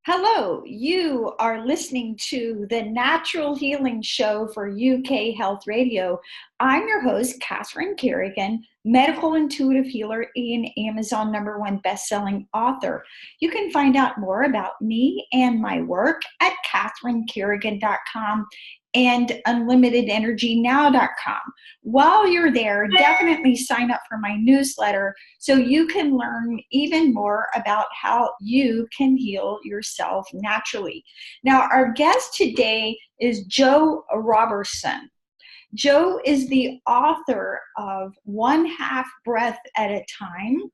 Hello, you are listening to the Natural Healing Show for UK Health Radio. I'm your host, Catherine Carrigan, medical intuitive healer and Amazon #1 best-selling author. You can find out more about me and my work at catherinecarrigan.com and unlimitedenergynow.com. While you're there, definitely sign up for my newsletter so you can learn even more about how you can heal yourself naturally. Now, our guest today is Joe Roberson. Joe is the author of One Half Breath at a Time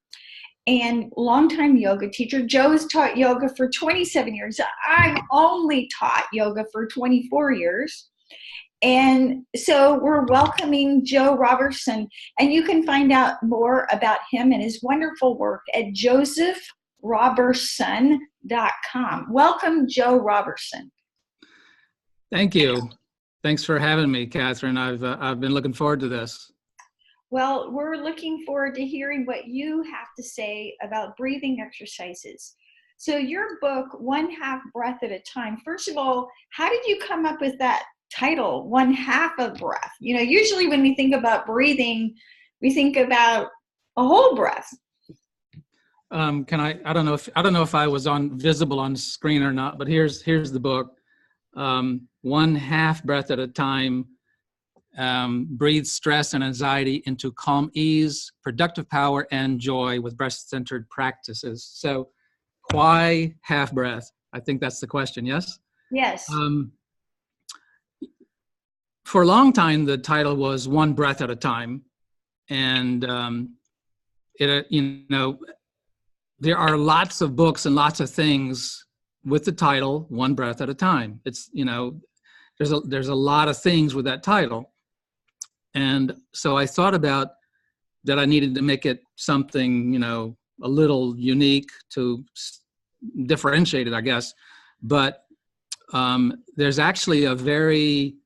and longtime yoga teacher. Joe has taught yoga for 27 years. I've only taught yoga for 24 years. And so we're welcoming Joe Roberson, and you can find out more about him and his wonderful work at josephroberson.com. Welcome, Joe Roberson. Thank you. Thanks for having me, Catherine. I've been looking forward to this. Well, we're looking forward to hearing what you have to say about breathing exercises. So your book, One Half Breath at a Time, first of all, how did you come up with that title, One Half a Breath? You know, usually when we think about breathing, we think about a whole breath. I don't know if I was visible on the screen or not, but here's the book. One Half Breath at a Time. Breathe stress and anxiety into calm ease, productive power, and joy with breath-centered practices. So why half breath? I think that's the question, yes? Yes. For a long time, the title was One Breath at a Time. And, there are lots of books and lots of things with the title, One Breath at a Time. It's, there's a lot of things with that title. And so I thought about that I needed to make it something, a little unique to differentiate it, I guess. But there's actually a very,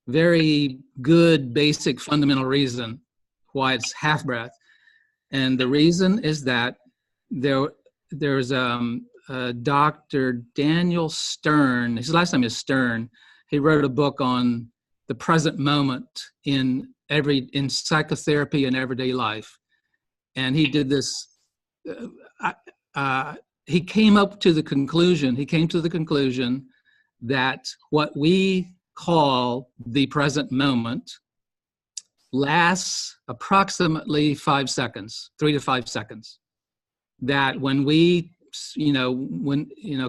very good, basic, fundamental reason why it's half breath. And the reason is that there's Dr. Daniel Stern, his last name is Stern. He wrote a book on the present moment in psychotherapy and everyday life. And he did this, he came to the conclusion that what we call the present moment lasts approximately 5 seconds, 3 to 5 seconds. That when we,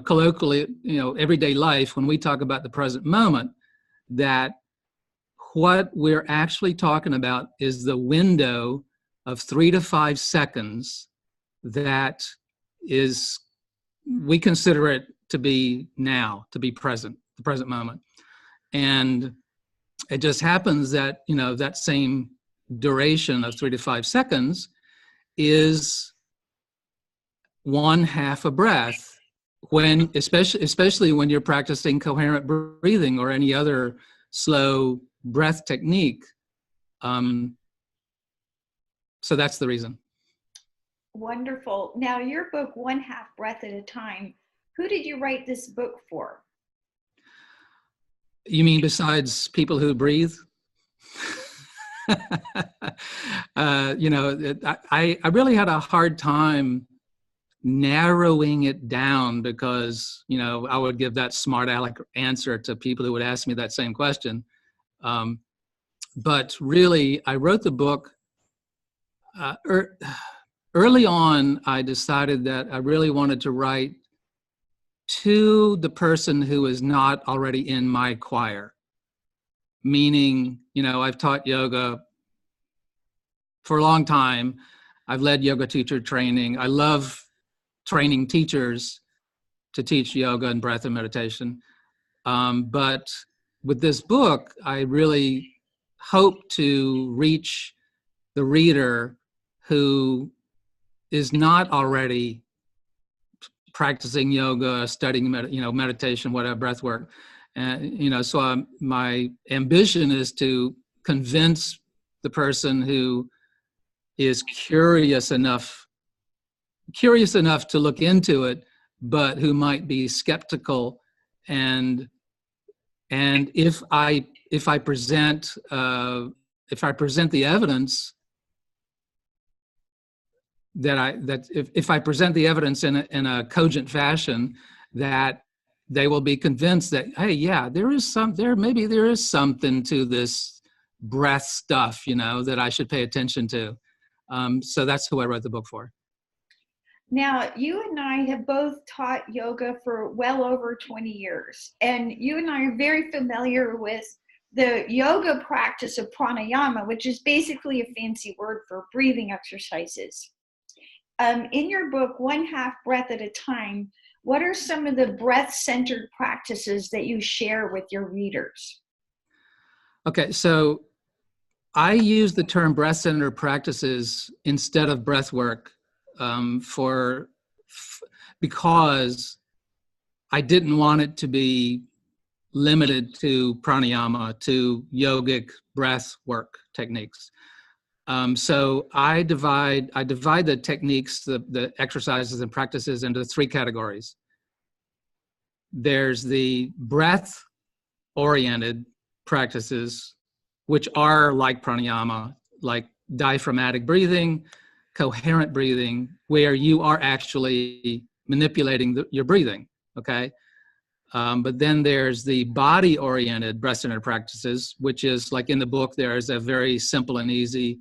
colloquially, everyday life, when we talk about the present moment, that what we're actually talking about is the window of 3 to 5 seconds that is, we consider it to be now, to be present, the present moment. And it just happens that, that same duration of 3 to 5 seconds is one half a breath, when, especially when you're practicing coherent breathing or any other slow breath technique. So that's the reason. Wonderful. Now, your book, One Half Breath at a Time, who did you write this book for? You mean besides people who breathe? I really had a hard time narrowing it down because, I would give that smart aleck answer to people who would ask me that same question. But really, I wrote the book early on. I decided that I really wanted to write to the person who is not already in my choir. Meaning, I've taught yoga for a long time. I've led yoga teacher training. I love training teachers to teach yoga and breath and meditation. But with this book, I really hope to reach the reader who is not already practicing yoga, studying, meditation, whatever, breath work. And, so my ambition is to convince the person who is curious enough to look into it, but who might be skeptical. And if I present the evidence if I present the evidence in a cogent fashion, that they will be convinced that, hey, yeah, maybe there is something to this breath stuff, that I should pay attention to. So that's who I wrote the book for. Now, you and I have both taught yoga for well over 20 years, and you and I are very familiar with the yoga practice of pranayama, which is basically a fancy word for breathing exercises. In your book, One Half Breath at a Time, what are some of the breath-centered practices that you share with your readers? Okay, so I use the term breath-centered practices instead of breath work because I didn't want it to be limited to pranayama, to yogic breath work techniques. So I divide the techniques, the exercises and practices into three categories. There's the breath-oriented practices, which are like pranayama, like diaphragmatic breathing, coherent breathing, where you are actually manipulating your breathing, okay? But then there's the body-oriented breath-centered practices, which is like in the book, there's a very simple and easy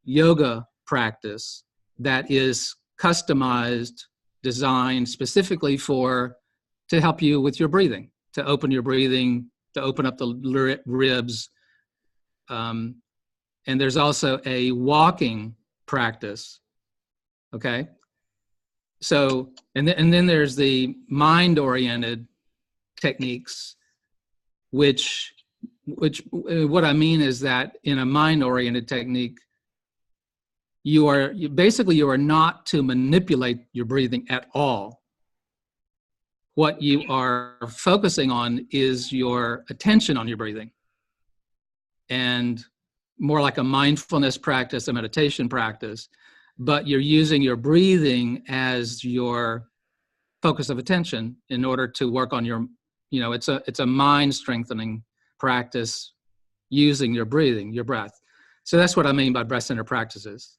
yoga practice that is customized, designed specifically to help you with your breathing, to open your breathing, to open up the ribs. And there's also a walking practice, okay? So, and then there's the mind-oriented techniques, which what I mean is that in a mind-oriented technique, you are not to manipulate your breathing at all. What you are focusing on is your attention on your breathing, and more like a mindfulness practice, a meditation practice, but you're using your breathing as your focus of attention in order to work on your, it's a mind strengthening practice using your breathing, your breath. So that's what I mean by breath-centered practices.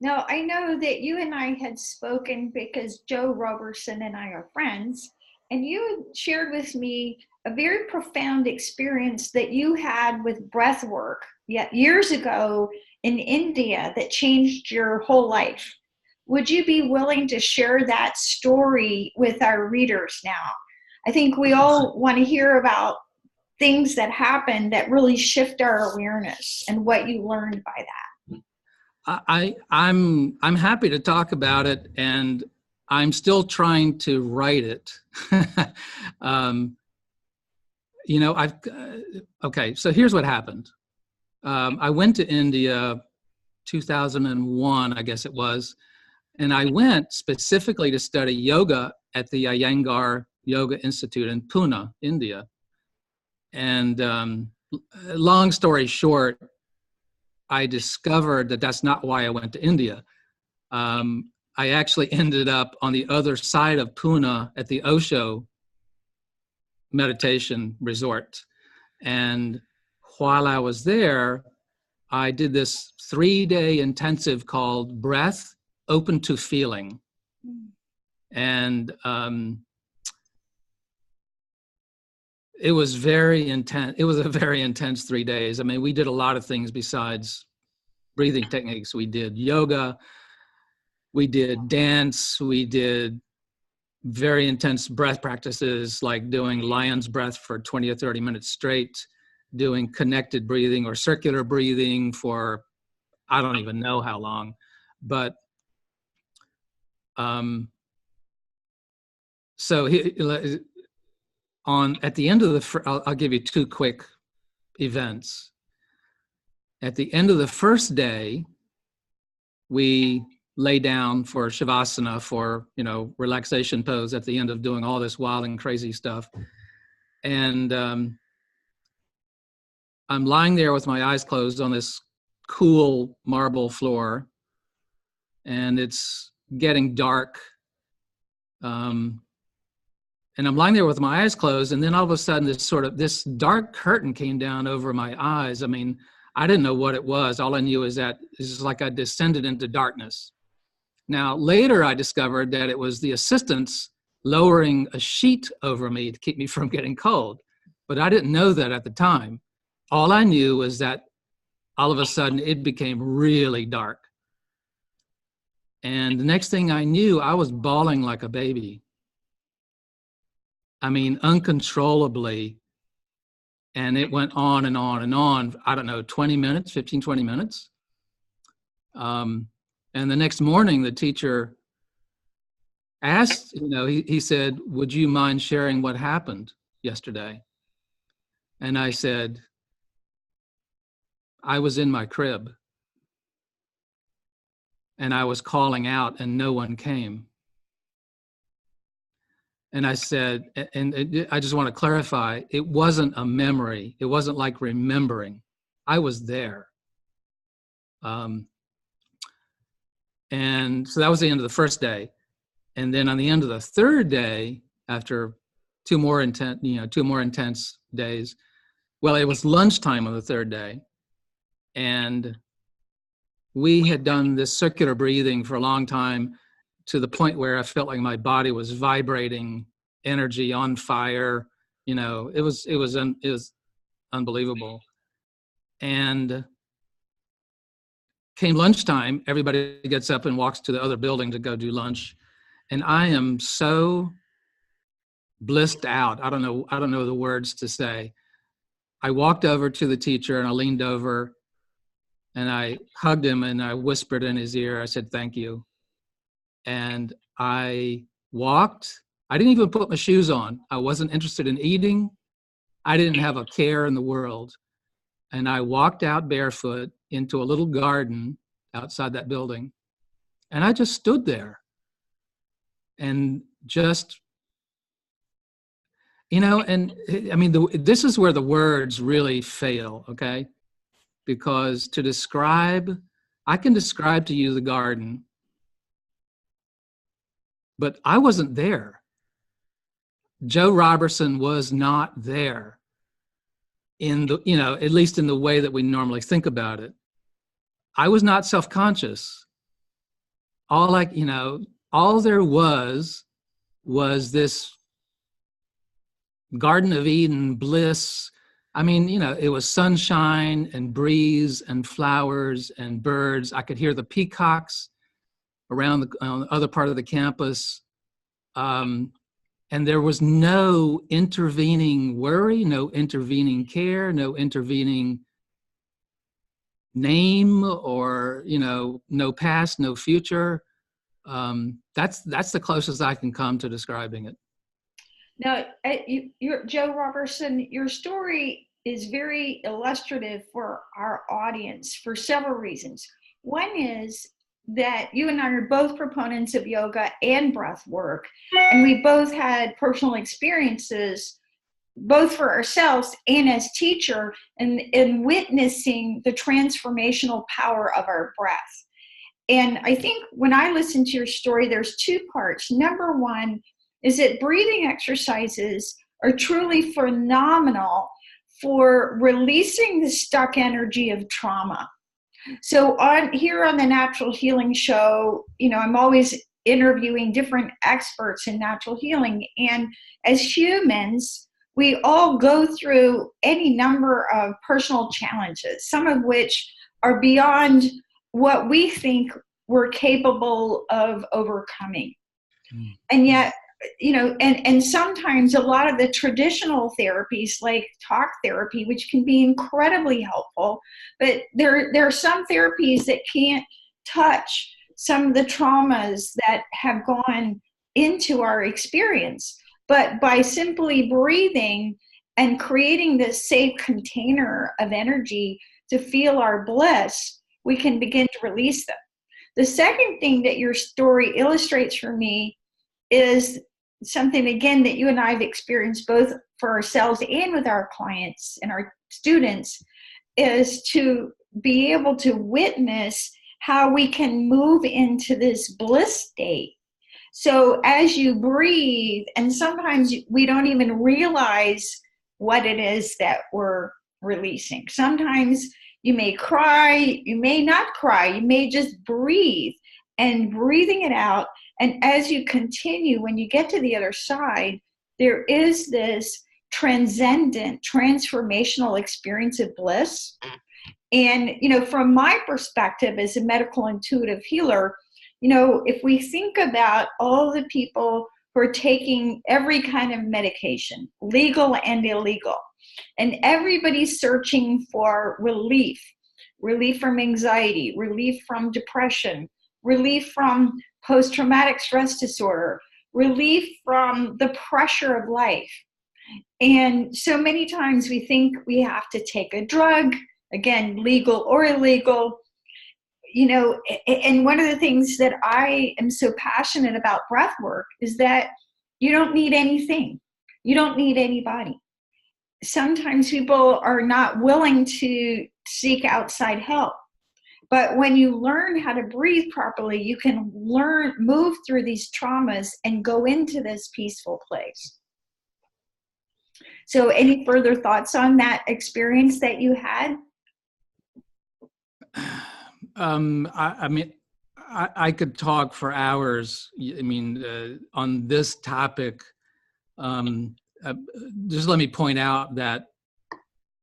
Now, I know that you and I had spoken because Joe Roberson and I are friends, and you shared with me a very profound experience that you had with breath work years ago in India that changed your whole life. Would you be willing to share that story with our readers now? I think we all want to hear about things that happened that really shift our awareness and what you learned by that. I'm happy to talk about it, and I'm still trying to write it. Okay, so here's what happened. I went to India 2001, I guess it was, and I went specifically to study yoga at the Iyengar Yoga Institute in Pune, India. And long story short, I discovered that that's not why I went to India. I actually ended up on the other side of Pune at the Osho meditation resort. And while I was there, I did this 3-day intensive called Breath Open to Feeling. And it was very intense. It was a very intense 3 days. I mean, we did a lot of things besides breathing techniques. We did yoga, we did dance, we did very intense breath practices like doing lion's breath for 20 or 30 minutes straight, doing connected breathing or circular breathing for I don't even know how long. But so at the end of I'll give you two quick events. At the end of the first day, we lay down for shavasana, for relaxation pose at the end of doing all this wild and crazy stuff. And I'm lying there with my eyes closed on this cool marble floor, and it's getting dark. Um, and I'm lying there with my eyes closed, and then all of a sudden this dark curtain came down over my eyes. I mean, I didn't know what it was. All I knew is that it's like I descended into darkness. Now, later I discovered that it was the assistants lowering a sheet over me to keep me from getting cold. But I didn't know that at the time. All I knew was that all of a sudden it became really dark. And the next thing I knew, I was bawling like a baby. I mean, uncontrollably. And it went on and on and on. I don't know, 20 minutes, 15, 20 minutes. And the next morning, the teacher asked, he said, would you mind sharing what happened yesterday? And I said, I was in my crib and I was calling out and no one came. And I said, I just want to clarify, it wasn't a memory. It wasn't like remembering. I was there. And so that was the end of the first day. And then on the end of the third day, after two more intense days, well, it was lunchtime on the third day. And we had done this circular breathing for a long time, to the point where I felt like my body was vibrating, energy on fire. It was unbelievable. And came lunchtime, everybody gets up and walks to the other building to go do lunch. And I am so blissed out. I don't know the words to say. I walked over to the teacher and I leaned over and I hugged him and I whispered in his ear. I said, thank you. And I walked. I didn't even put my shoes on. I wasn't interested in eating. I didn't have a care in the world. And I walked out barefoot into a little garden outside that building. And I just stood there and just, and I mean, this is where the words really fail, okay? Because I can describe to you the garden, but I wasn't there. Joe Roberson was not there at least in the way that we normally think about it. I was not self-conscious. All there was this Garden of Eden bliss. I mean, it was sunshine and breeze and flowers and birds. I could hear the peacocks around on the other part of the campus. And there was no intervening worry, no intervening care, no intervening name, or, no past, no future. That's the closest I can come to describing it. Now, Joe Roberson, your story is very illustrative for our audience for several reasons. One is that you and I are both proponents of yoga and breath work, and we both had personal experiences, both for ourselves and as teacher, in witnessing the transformational power of our breath. And I think when I listen to your story, there's two parts. Number one is that breathing exercises are truly phenomenal for releasing the stuck energy of trauma. So here on the Natural Healing Show, I'm always interviewing different experts in natural healing. And as humans, we all go through any number of personal challenges, some of which are beyond what we think we're capable of overcoming. And yet, and sometimes a lot of the traditional therapies like talk therapy, which can be incredibly helpful, but there are some therapies that can't touch some of the traumas that have gone into our experience. But by simply breathing and creating this safe container of energy to feel our bliss, we can begin to release them. The second thing that your story illustrates for me is something, again, that you and I have experienced both for ourselves and with our clients and our students, is to be able to witness how we can move into this bliss state So as you breathe, and sometimes we don't even realize what it is that we're releasing. Sometimes you may cry, you may not cry, you may just breathe, and breathing it out. And as you continue, when you get to the other side, there is this transcendent, transformational experience of bliss. And, from my perspective as a medical intuitive healer, if we think about all the people who are taking every kind of medication, legal and illegal, and everybody's searching for relief from anxiety, relief from depression, relief from post-traumatic stress disorder, relief from the pressure of life. And so many times we think we have to take a drug, again, legal or illegal, and one of the things that I am so passionate about breath work is that you don't need anything. You don't need anybody. Sometimes people are not willing to seek outside help. But when you learn how to breathe properly, you can move through these traumas and go into this peaceful place. So any further thoughts on that experience that you had? I mean, I could talk for hours. I mean, on this topic. Just let me point out that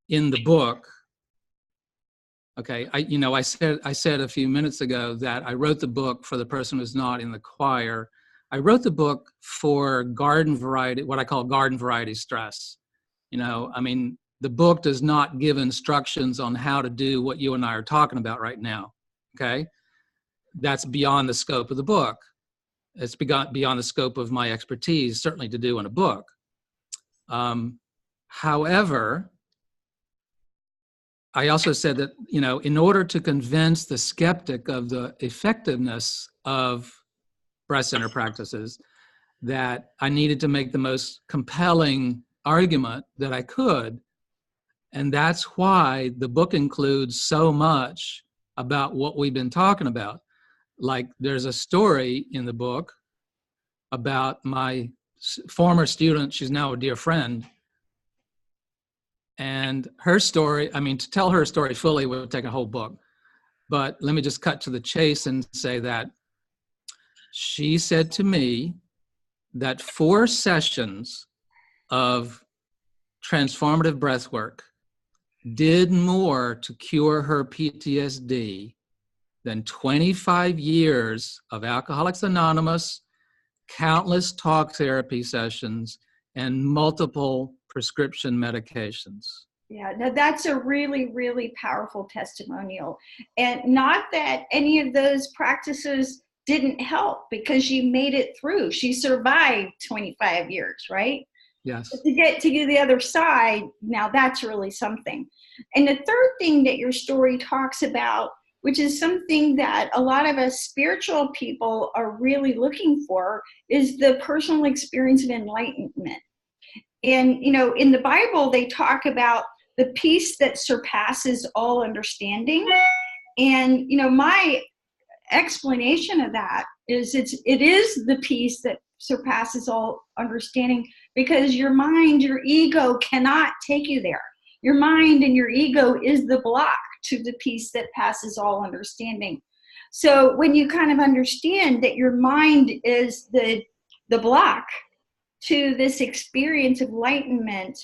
in the book, okay, I said a few minutes ago that I wrote the book for the person who's not in the choir. I wrote the book for garden variety, what I call garden variety stress. I mean, the book does not give instructions on how to do what you and I are talking about right now. Okay, that's beyond the scope of the book. It's beyond the scope of my expertise, certainly to do in a book. However, I also said that, in order to convince the skeptic of the effectiveness of breath center practices, that I needed to make the most compelling argument that I could. And that's why the book includes so much about what we've been talking about. Like, there's a story in the book about my former student. She's now a dear friend. And her story, I mean, to tell her story fully would take a whole book. But let me just cut to the chase and say that she said to me that 4 sessions of transformative breath work did more to cure her PTSD than 25 years of Alcoholics Anonymous, countless talk therapy sessions, and multiple prescription medications. Yeah, no, that's a really, really powerful testimonial. And not that any of those practices didn't help, because she made it through. She survived 25 years, right? Yes. But to get to the other side, now that's really something. And the third thing that your story talks about, which is something that a lot of us spiritual people are really looking for, is the personal experience of enlightenment. And, in the Bible, they talk about the peace that surpasses all understanding. And, my explanation of that is it is the peace that surpasses all understanding, because your mind, your ego cannot take you there. Your mind and your ego is the block to the peace that passes all understanding. So when you kind of understand that your mind is the block to this experience of enlightenment,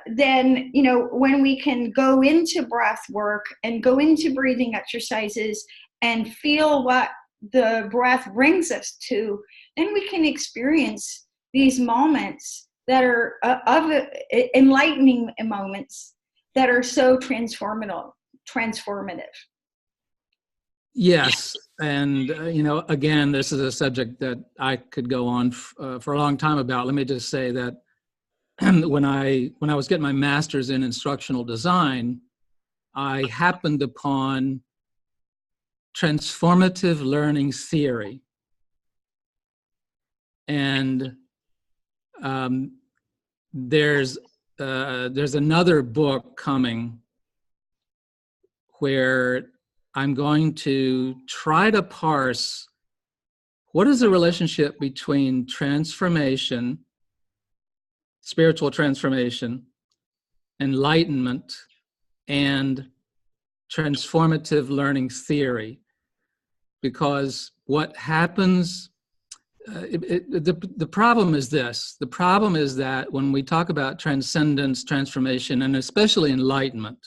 then, when we can go into breath work and go into breathing exercises and feel what the breath brings us to, then we can experience these moments that are of enlightening moments that are so transformative. Yes. And, again, this is a subject that I could go on for a long time about. Let me just say that when I was getting my master's in instructional design, I happened upon transformative learning theory. And there's another book coming where I'm going to try to parse what is the relationship between transformation, spiritual transformation, enlightenment, and transformative learning theory? Because what happens, the problem is this. The problem is that when we talk about transcendence, transformation, and especially enlightenment,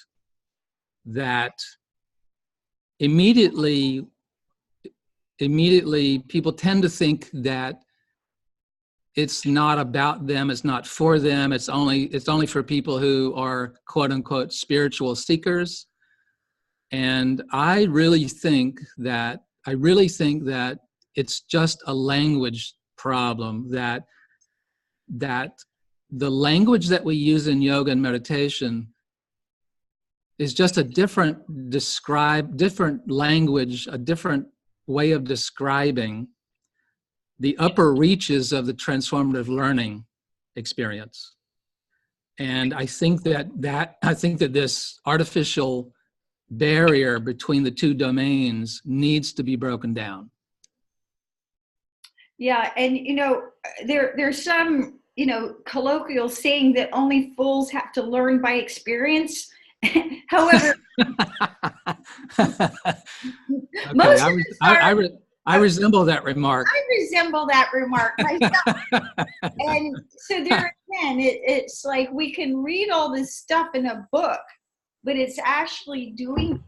that immediately people tend to think that it's not about them, it's not for them, it's only for people who are quote unquote spiritual seekers. And I really think that it's just a language problem, that the language that we use in yoga and meditation is just a different language, a different way of describing the upper reaches of the transformative learning experience. And I think that this artificial barrier between the two domains needs to be broken down. Yeah, and there's some colloquial saying that only fools have to learn by experience. However, okay, I resemble that remark. I resemble that remark myself. And so there again, it's like we can read all this stuff in a book, but it's actually doing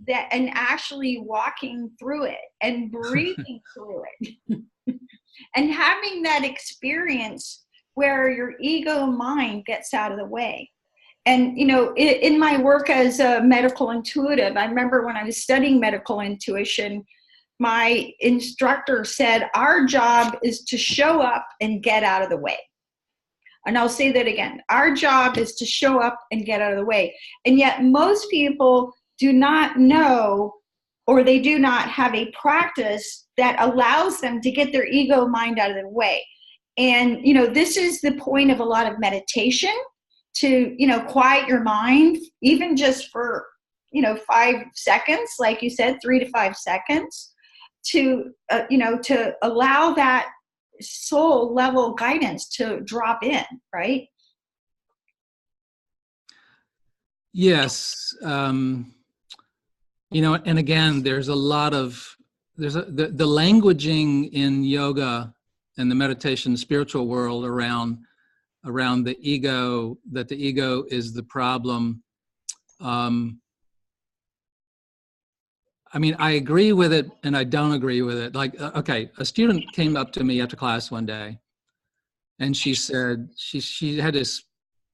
that and actually walking through it and breathing through it and having that experience where your ego mind gets out of the way. And, in my work as a medical intuitive, I remember when I was studying medical intuition, my instructor said, our job is to show up and get out of the way. And I'll say that again. Our job is to show up and get out of the way. And yet most people do not know, or they do not have a practice that allows them to get their ego mind out of the way. And, this is the point of a lot of meditation, to, quiet your mind, even just for, 5 seconds, like you said, 3 to 5 seconds, to, to allow that soul level guidance to drop in, right? Yes. And again, there's a lot of, the languaging in yoga and the meditation spiritual world around the ego, that the ego is the problem. I agree with it and I don't agree with it. Like, okay, a student came up to me after class one day and she said, she had this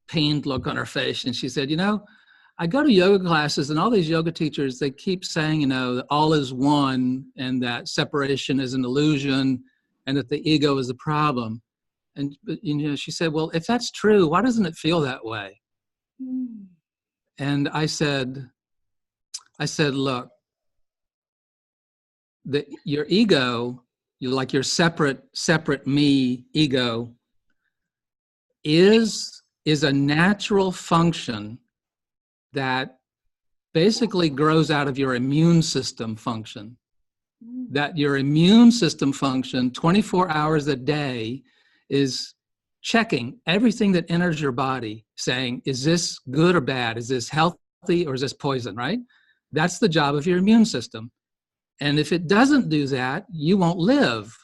pained look on her face, and she said, I go to yoga classes and all these yoga teachers, they keep saying, that all is one and that separation is an illusion and that the ego is the problem. And, she said, well, if that's true, why doesn't it feel that way? Mm. And I said, look, your ego, your separate me ego is a natural function that basically grows out of your immune system function. That your immune system function 24 hours a day is checking everything that enters your body, saying, is this good or bad? Is this healthy or is this poison, right? That's the job of your immune system. And if it doesn't do that, you won't live.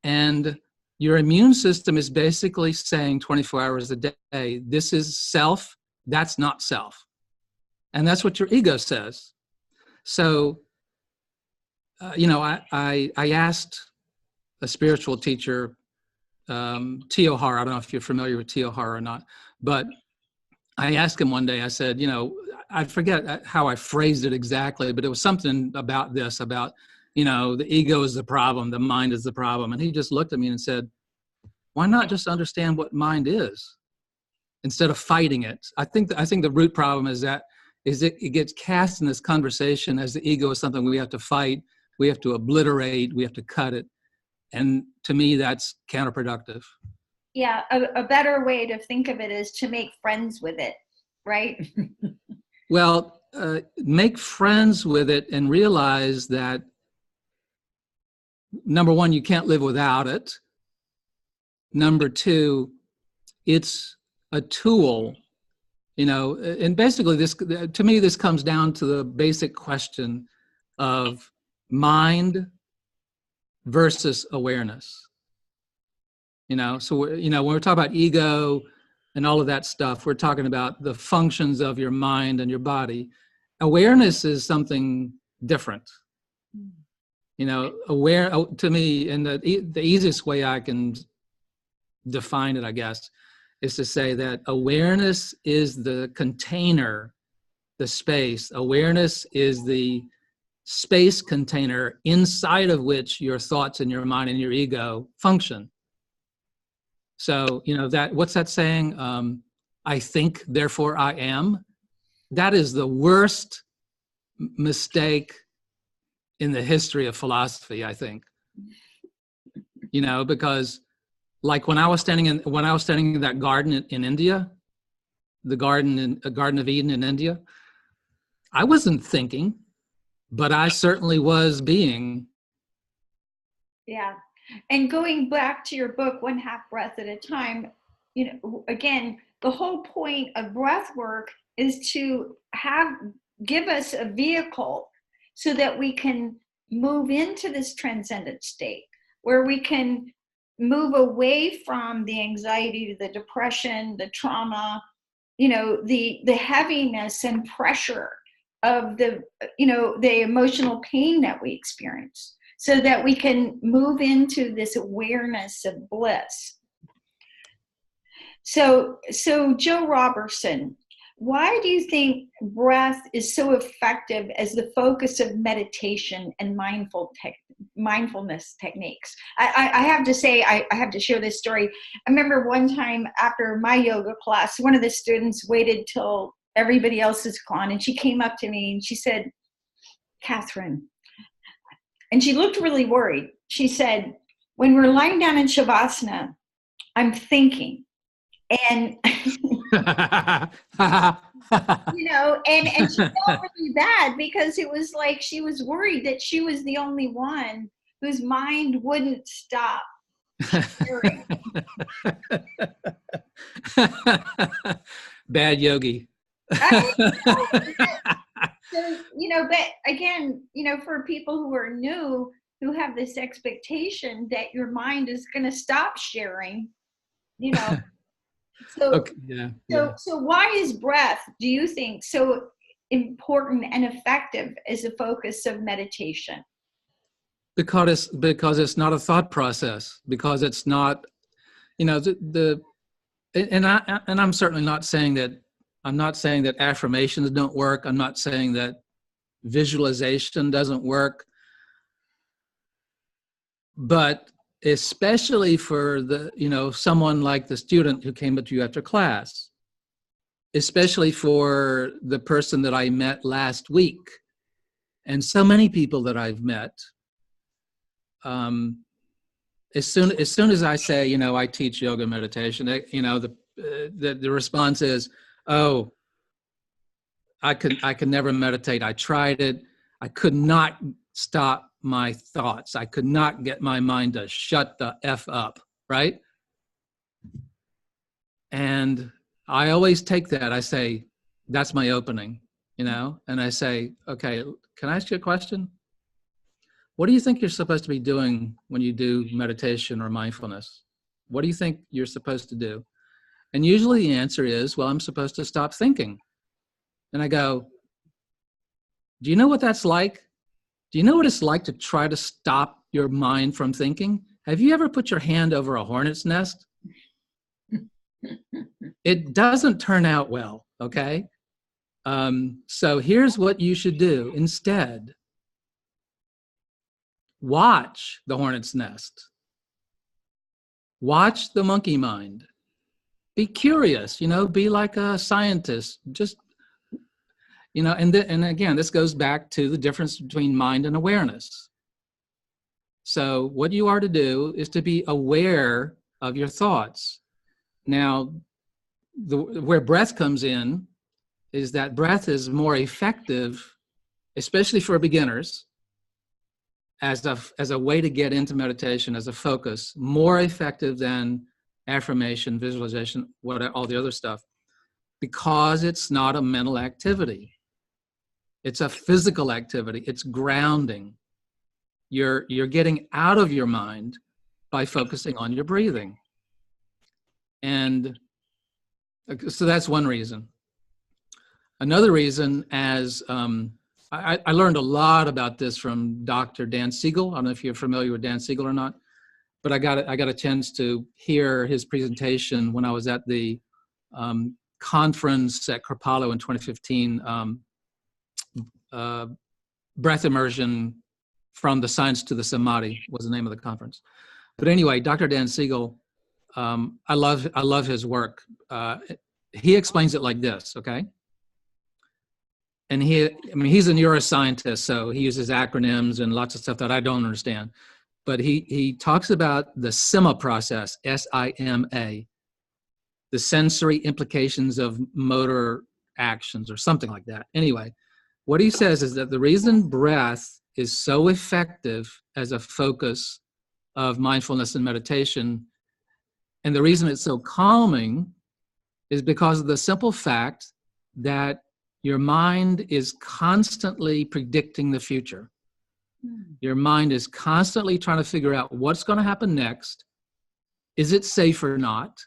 And your immune system is basically saying 24 hours a day, this is self, that's not self. And that's what your ego says. So, I asked a spiritual teacher, Teo Har, I don't know if you're familiar with Teo Har or not, but I asked him one day, I said, I forget how I phrased it exactly, but it was something about this, about, the ego is the problem, the mind is the problem. And he just looked at me and said, why not just understand what mind is instead of fighting it? I think the root problem is it gets cast in this conversation as the ego is something we have to fight, we have to obliterate, we have to cut it. And to me, that's counterproductive. Yeah, a better way to think of it is to make friends with it, right? Well, make friends with it and realize that number one, you can't live without it. Number two, it's a tool, and basically this, to me, this comes down to the basic question of mind versus awareness. So when we're talking about ego and all of that stuff, we're talking about the functions of your mind and your body. Awareness is something different. Aware, to me, and the easiest way I can define it, I guess, is to say that awareness is the container, the space. Awareness is the space container inside of which your thoughts and your mind and your ego function. So, that, what's that saying? I think, therefore I am. That is the worst mistake in the history of philosophy, I think. Because like when I was standing in that garden in India, the Garden of Eden in India, I wasn't thinking, but I certainly was being. Yeah. And going back to your book, One Half Breath at a Time, again, the whole point of breath work is to give us a vehicle so that we can move into this transcendent state where we can move away from the anxiety, the depression, the trauma, the heaviness and pressure of the emotional pain that we experience, so that we can move into this awareness of bliss. So Joe Roberson, why do you think breath is so effective as the focus of meditation and mindfulness techniques? I have to say, I have to share this story. I remember one time after my yoga class, one of the students waited till everybody else is gone, and she came up to me and she said, Catherine, and she looked really worried. She said, when we're lying down in Shavasana, I'm thinking. And, and she felt really bad because it was like she was worried that she was the only one whose mind wouldn't stop hearing. Bad yogi. So, but again, for people who are new, who have this expectation that your mind is going to stop sharing, So, okay, yeah. So why is breath, do you think, so important and effective as a focus of meditation? Because it's not a thought process. Because it's not, and I'm certainly not saying that. I'm not saying that affirmations don't work. I'm not saying that visualization doesn't work. But especially for someone like the student who came up to you after class, especially for the person that I met last week, and so many people that I've met, as soon as I say, I teach yoga meditation, the response is, oh, I could never meditate. I tried it. I could not stop my thoughts. I could not get my mind to shut the F up, right? And I always take that. I say, that's my opening, and I say, okay, can I ask you a question? What do you think you're supposed to be doing when you do meditation or mindfulness? What do you think you're supposed to do? And usually the answer is, well, I'm supposed to stop thinking. And I go, do you know what that's like? Do you know what it's like to try to stop your mind from thinking? Have you ever put your hand over a hornet's nest? It doesn't turn out well, okay? So here's what you should do instead. Watch the hornet's nest. Watch the monkey mind. Be curious, be like a scientist. Just, and again, this goes back to the difference between mind and awareness. So what you are to do is to be aware of your thoughts. Now, where breath comes in is that breath is more effective, especially for beginners, as a way to get into meditation, as a focus, more effective than affirmation, visualization, all the other stuff, because it's not a mental activity. It's a physical activity. It's grounding. You're getting out of your mind by focusing on your breathing. And so that's one reason. Another reason, as I learned a lot about this from Dr. Dan Siegel. I don't know if you're familiar with Dan Siegel or not, but I got a chance to hear his presentation when I was at the conference at Kripalu in 2015, Breath Immersion from the Science to the Samadhi was the name of the conference. But anyway, Dr. Dan Siegel, I love his work. He explains it like this, okay? And he's a neuroscientist, so he uses acronyms and lots of stuff that I don't understand. But he talks about the SIMA process, S-I-M-A, the sensory implications of motor actions or something like that. Anyway, what he says is that the reason breath is so effective as a focus of mindfulness and meditation, and the reason it's so calming, is because of the simple fact that your mind is constantly predicting the future. Your mind is constantly trying to figure out what's going to happen next. Is it safe or not?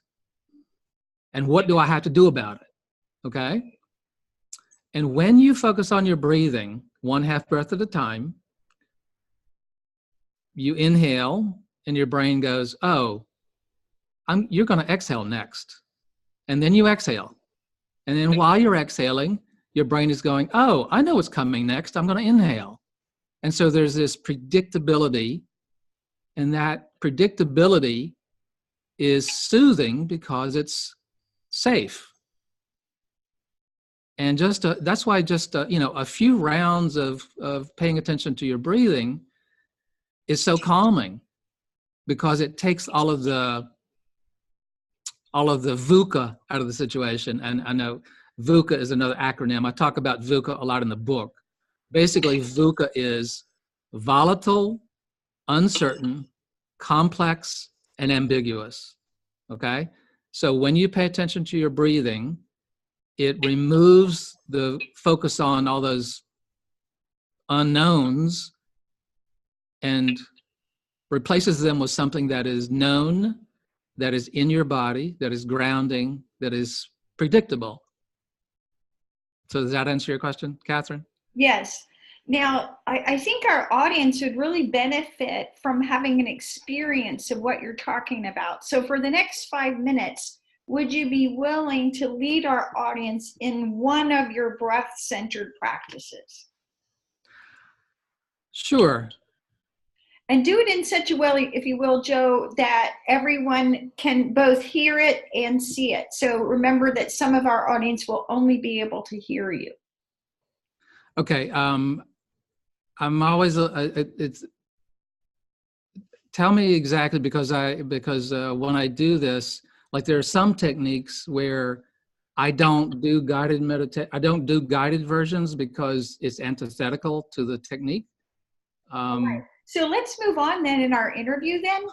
And what do I have to do about it? Okay? And when you focus on your breathing, 1/2 breath at a time, you inhale and your brain goes, oh, you're going to exhale next. And then you exhale. And then while you're exhaling, your brain is going, oh, I know what's coming next. I'm going to inhale. And so there's this predictability, and that predictability is soothing because it's safe. And that's why a few rounds of paying attention to your breathing is so calming, because it takes all of the VUCA out of the situation. And I know VUCA is another acronym. I talk about VUCA a lot in the book. Basically, VUCA is volatile, uncertain, complex, and ambiguous. Okay? So when you pay attention to your breathing, it removes the focus on all those unknowns and replaces them with something that is known, that is in your body, that is grounding, that is predictable. So does that answer your question, Catherine? Yes. Now, I think our audience would really benefit from having an experience of what you're talking about. So for the next 5 minutes, would you be willing to lead our audience in one of your breath-centered practices? Sure. And do it in such a way, if you will, Joe, that everyone can both hear it and see it. So remember that some of our audience will only be able to hear you. Okay. I'm always tell me exactly, because when I do this, like there are some techniques where I don't do guided I don't do guided versions because it's antithetical to the technique. Right. So let's move on then in our interview then.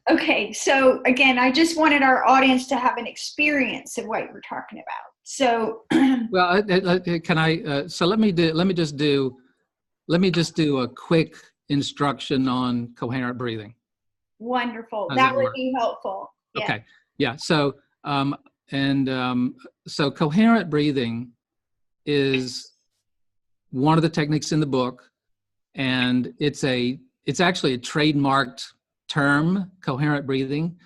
Okay, so again, I just wanted our audience to have an experience of what we're talking about. So well, can I? So let me just do a quick instruction on coherent breathing. Wonderful. That would be helpful. Yeah. Okay. Yeah. So so coherent breathing is one of the techniques in the book, and it's actually a trademarked term, coherent breathing,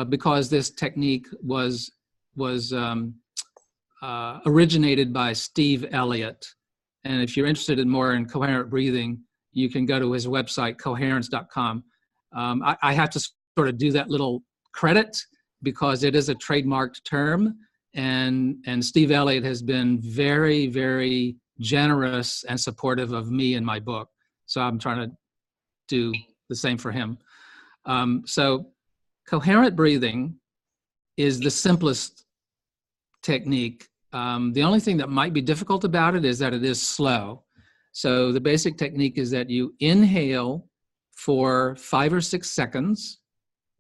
because this technique was originated by Steve Elliott. And if you're interested in more in coherent breathing, you can go to his website, coherence.com. I have to sort of do that little credit because it is a trademarked term, and Steve Elliott has been very, very generous and supportive of me and my book. So I'm trying to do the same for him. So coherent breathing is the simplest technique. The only thing that might be difficult about it is that it is slow. So the basic technique is that you inhale for 5 or 6 seconds,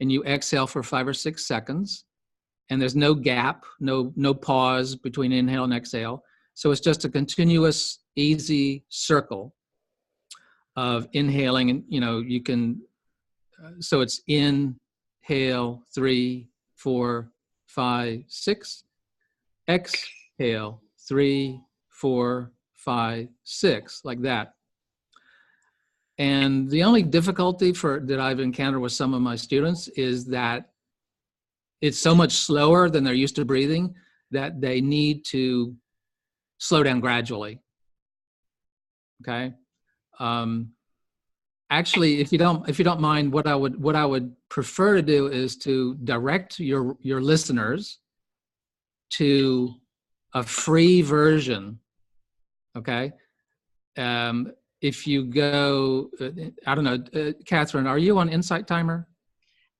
and you exhale for 5 or 6 seconds, and there's no gap, no pause between inhale and exhale. So it's just a continuous, easy circle of inhaling, and you can. So it's inhale 3, 4, 5, 6. Exhale 3, 4, 5, 6, like that. And the only difficulty that I've encountered with some of my students is that it's so much slower than they're used to breathing that they need to slow down gradually. Okay. Actually, if you don't mind, what I would prefer to do is to direct your listeners to a free version. Okay. If you go, I don't know, Catherine, are you on Insight Timer?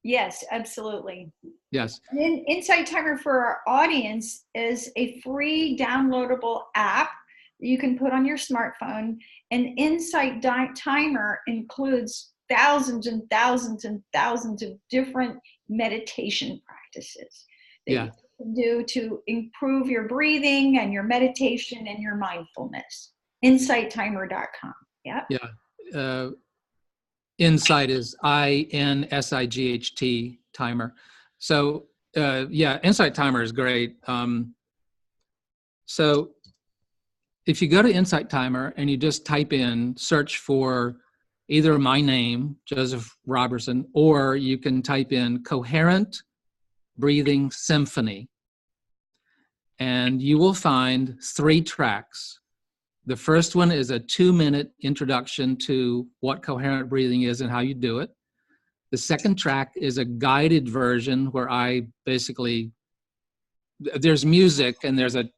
Yes, absolutely. Yes. And Insight Timer for our audience is a free downloadable app you can put on your smartphone. And Insight Timer includes thousands and thousands and thousands of different meditation practices that you can do to improve your breathing and your meditation and your mindfulness. InsightTimer.com. Yeah. Yeah. Insight is INSIGHT timer. So Insight Timer is great. So if you go to Insight Timer and you just search for either my name, Joseph Roberson, or you can type in Coherent Breathing Symphony, and you will find 3 tracks. The first one is a 2-minute introduction to what coherent breathing is and how you do it. The second track is a guided version where there's music and there's a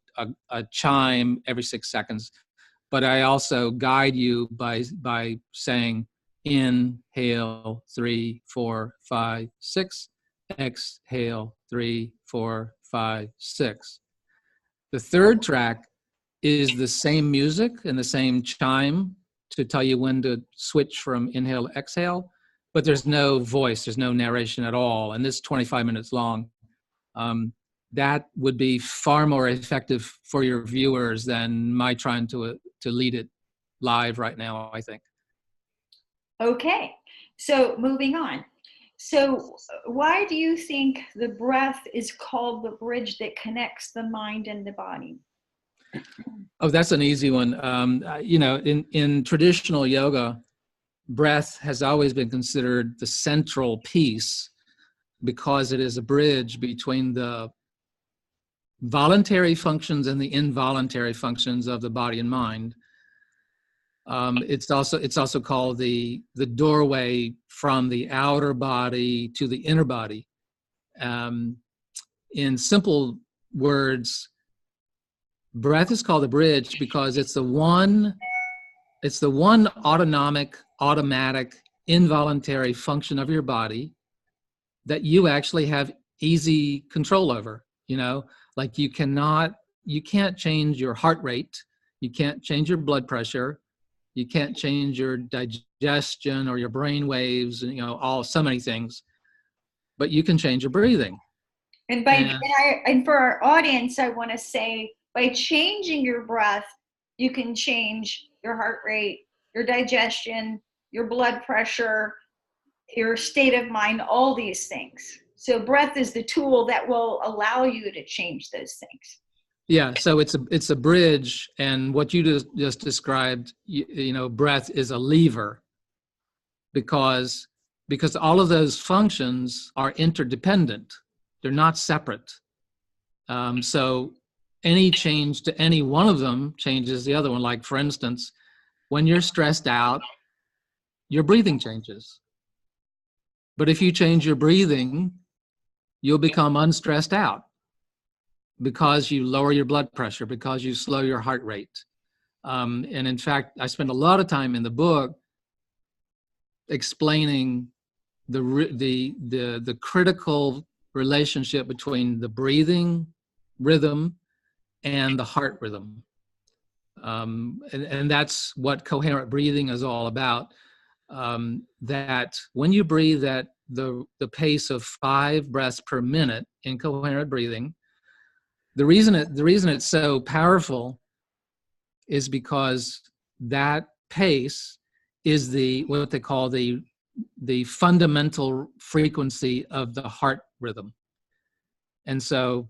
chime every 6 seconds, but I also guide you by saying inhale 3, 4, 5, 6, exhale 3, 4, 5, 6. The third track is the same music and the same chime to tell you when to switch from inhale to exhale, but there's no voice, there's no narration at all, and this is 25 minutes long. That would be far more effective for your viewers than my trying to lead it live right now, I think. Okay, so moving on. So why do you think the breath is called the bridge that connects the mind and the body? Oh, that's an easy one. In traditional yoga, breath has always been considered the central piece because it is a bridge between the voluntary functions and the involuntary functions of the body and mind. It's also called the doorway from the outer body to the inner body. In simple words, breath is called the bridge because it's the one automatic, involuntary function of your body that you actually have easy control over. Like you can't change your heart rate, you can't change your blood pressure, you can't change your digestion or your brain waves, and so many things, but you can change your breathing. And for our audience, I want to say, by changing your breath, you can change your heart rate, your digestion, your blood pressure, your state of mind, all these things. So breath is the tool that will allow you to change those things. Yeah, so it's a bridge, and what you just described, breath is a lever because all of those functions are interdependent. They're not separate. So any change to any one of them changes the other one. Like, for instance, when you're stressed out, your breathing changes. But if you change your breathing, you'll become unstressed out because you lower your blood pressure, because you slow your heart rate. And in fact, I spend a lot of time in the book explaining the critical relationship between the breathing rhythm and the heart rhythm. And that's what coherent breathing is all about. that when you breathe at the pace of 5 breaths per minute in coherent breathing, the reason it's so powerful is because that pace is what they call the fundamental frequency of the heart rhythm. And so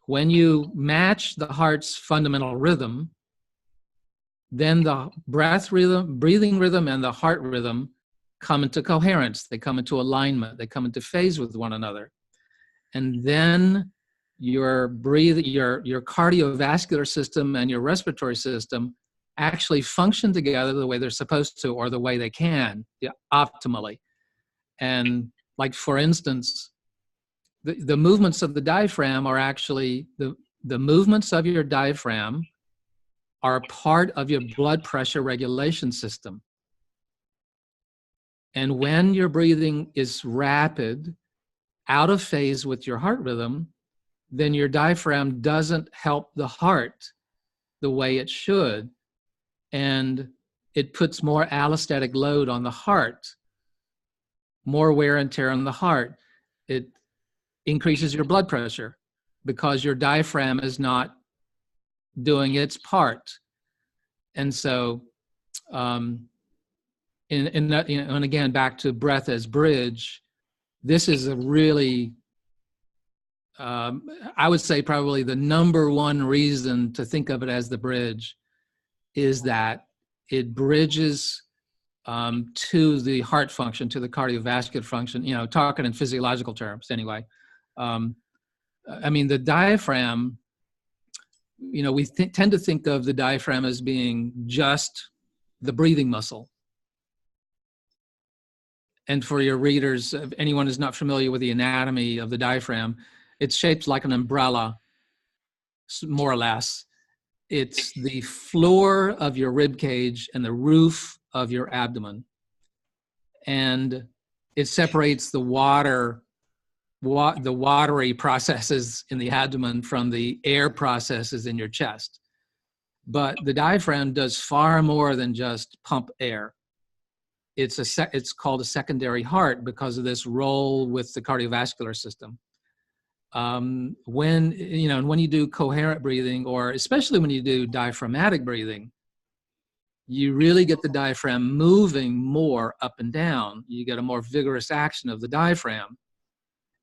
when you match the heart's fundamental rhythm, then the breathing rhythm and the heart rhythm come into coherence. They come into alignment. They come into phase with one another. And then your cardiovascular system and your respiratory system actually function together the way they're supposed to, or the way they can, optimally. And like, for instance, the movements of the diaphragm are actually, the movements of your diaphragm are part of your blood pressure regulation system. And when your breathing is rapid, out of phase with your heart rhythm, then your diaphragm doesn't help the heart the way it should. And it puts more allostatic load on the heart, more wear and tear on the heart. It increases your blood pressure because your diaphragm is not doing its part. And so, and again, back to breath as bridge, this is a really, I would say probably the number one reason to think of it as the bridge is that it bridges to the heart function, to the cardiovascular function, talking in physiological terms anyway. I mean, the diaphragm, we tend to think of the diaphragm as being just the breathing muscle. And for your readers, if anyone who's not familiar with the anatomy of the diaphragm, it's shaped like an umbrella, more or less. It's the floor of your rib cage and the roof of your abdomen. And it separates the watery processes in the abdomen from the air processes in your chest. But the diaphragm does far more than just pump air. It's called a secondary heart because of this role with the cardiovascular system. When you do coherent breathing, or especially when you do diaphragmatic breathing, you really get the diaphragm moving more up and down. You get a more vigorous action of the diaphragm.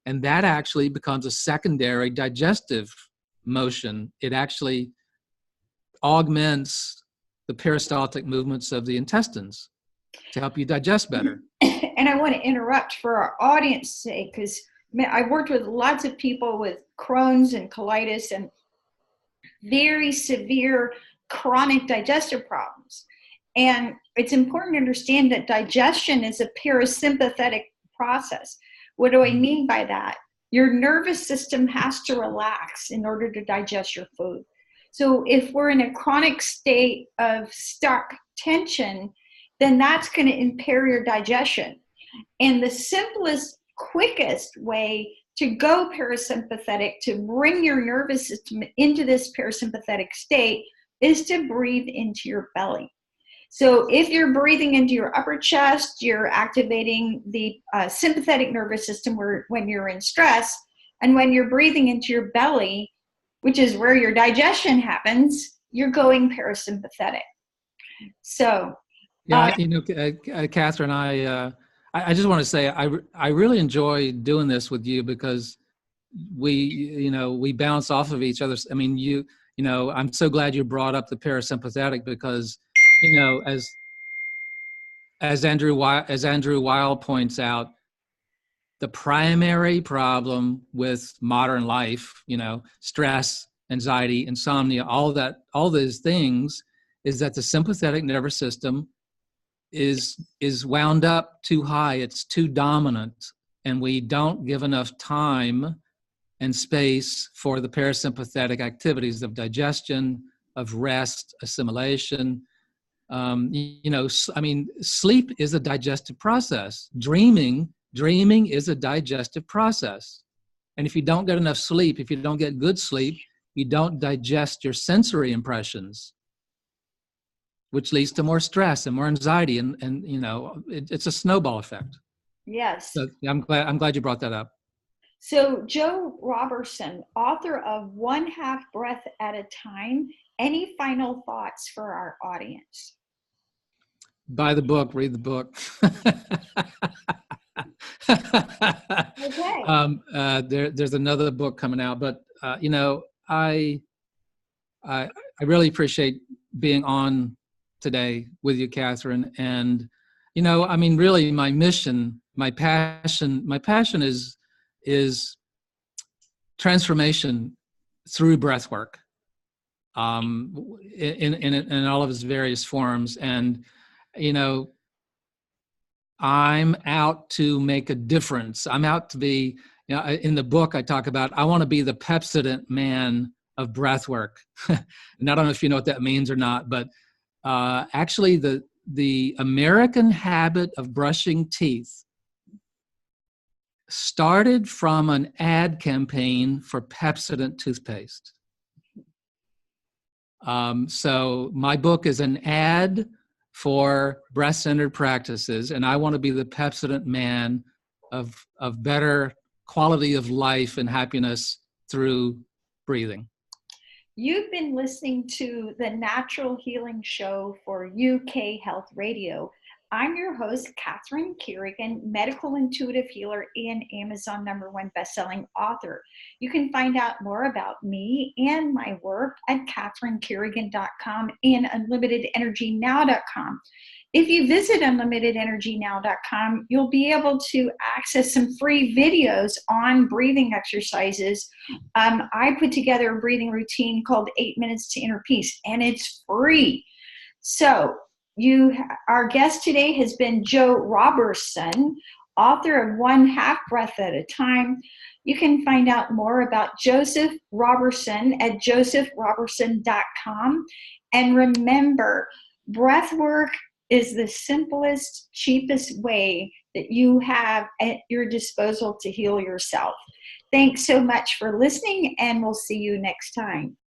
And that actually becomes a secondary digestive motion. It actually augments the peristaltic movements of the intestines to help you digest better. And I want to interrupt for our audience's sake, because I've worked with lots of people with Crohn's and colitis and very severe chronic digestive problems. And it's important to understand that digestion is a parasympathetic process. What do I mean by that? Your nervous system has to relax in order to digest your food. So if we're in a chronic state of stuck tension, then that's going to impair your digestion. And the simplest, quickest way to go parasympathetic, to bring your nervous system into this parasympathetic state, is to breathe into your belly. So if you're breathing into your upper chest, you're activating the sympathetic nervous system when you're in stress. And when you're breathing into your belly, which is where your digestion happens, you're going parasympathetic. So, Catherine, I just want to say I really enjoy doing this with you because we bounce off of each other. I mean, I'm so glad you brought up the parasympathetic because, as Andrew Weil points out, the primary problem with modern life, stress, anxiety, insomnia, all those things, is that the sympathetic nervous system is wound up too high. It's too dominant, and we don't give enough time and space for the parasympathetic activities of digestion, of rest, assimilation. Sleep is a digestive process. Dreaming is a digestive process. And if you don't get enough sleep, if you don't get good sleep, you don't digest your sensory impressions, which leads to more stress and more anxiety, and it's a snowball effect. Yes. So I'm glad you brought that up. So Joe Roberson, author of One Half Breath at a Time, any final thoughts for our audience? Buy the book, read the book. Okay. There's another book coming out, but I really appreciate being on today with you, Catherine. And really, my mission, my passion is transformation through breath work, in all of its various forms. And I'm out to make a difference. I'm out to be, in the book I talk about, I want to be the Pepsodent man of breath work. And I don't know if you know what that means or not, but actually the American habit of brushing teeth started from an ad campaign for Pepsodent toothpaste. So my book is an ad for breath-centered practices, and I want to be the Pepsodent man of better quality of life and happiness through breathing. You've been listening to the Natural Healing Show for UK Health Radio. I'm your host, Catherine Carrigan, medical intuitive healer and Amazon #1 bestselling author. You can find out more about me and my work at catherinecarrigan.com and unlimitedenergynow.com. If you visit unlimitedenergynow.com, you'll be able to access some free videos on breathing exercises. I put together a breathing routine called 8 Minutes to Inner Peace, and it's free. So our guest today has been Joe Roberson, author of One Half Breath at a Time. You can find out more about Joseph Roberson at josephroberson.com. And remember, breath work is the simplest, cheapest way that you have at your disposal to heal yourself. Thanks so much for listening, and we'll see you next time.